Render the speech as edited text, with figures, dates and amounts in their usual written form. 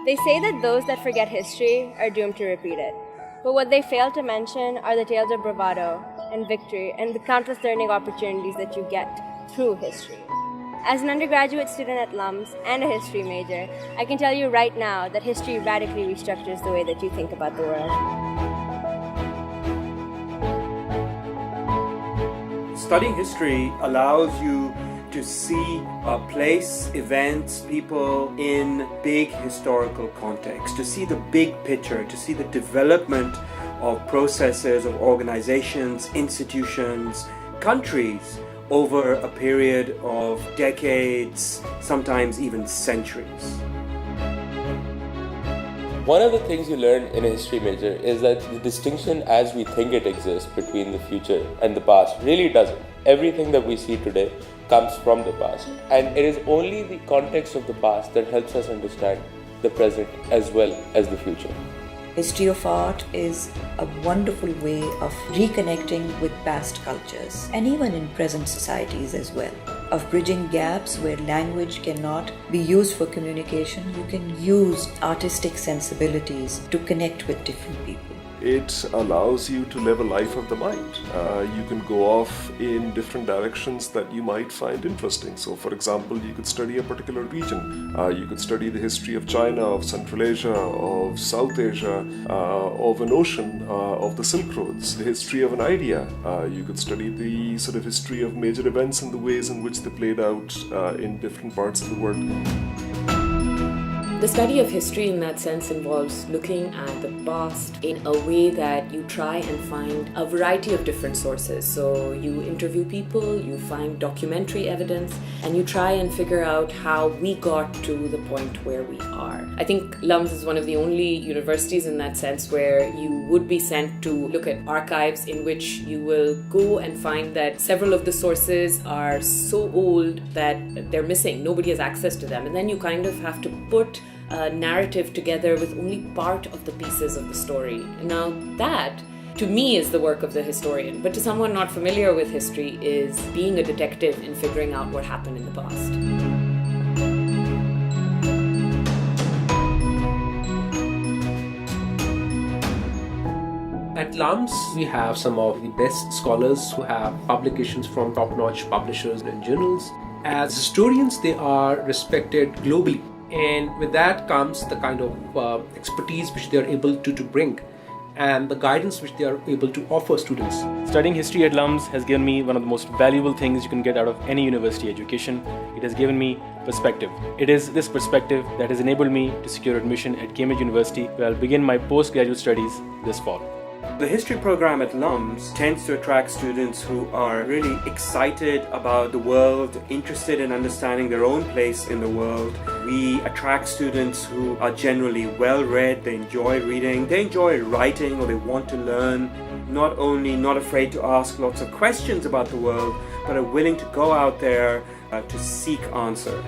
They say that those that forget history are doomed to repeat it. But what they fail to mention are the tales of bravado and victory and the countless learning opportunities that you get through history. As an undergraduate student at LUMS and a history major, I can tell you right now that history radically restructures the way that you think about the world. Studying history allows you to see a place, events, people in big historical context, to see the big picture, to see the development of processes, of organizations, institutions, countries over a period of decades, sometimes even centuries. One of the things you learn in a history major is that the distinction as we think it exists between the future and the past really doesn't. Everything that we see today comes from the past, and it is only the context of the past that helps us understand the present as well as the future. History of art is a wonderful way of reconnecting with past cultures and even in present societies as well. Of bridging gaps where language cannot be used for communication, you can use artistic sensibilities to connect with different people. It allows you to live a life of the mind. You can go off in different directions that you might find interesting. So for example, you could study a particular region. You could study the history of China, of Central Asia, of South Asia, of an ocean, of the Silk Roads, the history of an idea. You could study the sort of history of major events and the ways in which they played out in different parts of the world. The study of history in that sense involves looking at the past in a way that you try and find a variety of different sources. So you interview people, you find documentary evidence, and you try and figure out how we got to the point where we are. I think LUMS is one of the only universities in that sense where you would be sent to look at archives in which you will go and find that several of the sources are so old that they're missing. Nobody has access to them. And then you kind of have to put a narrative together with only part of the pieces of the story. Now that, to me, is the work of the historian, but to someone not familiar with history is being a detective in figuring out what happened in the past. At LUMS, we have some of the best scholars who have publications from top-notch publishers and journals. As historians, they are respected globally. And with that comes the kind of expertise which they are able to bring and the guidance which they are able to offer students. Studying history at LUMS has given me one of the most valuable things you can get out of any university education. It has given me perspective. It is this perspective that has enabled me to secure admission at Cambridge University, where I'll begin my postgraduate studies this fall. The history program at LUMS tends to attract students who are really excited about the world, interested in understanding their own place in the world. We attract students who are generally well-read, they enjoy reading, they enjoy writing, or they want to learn. Not only not afraid to ask lots of questions about the world, but are willing to go out there to seek answers.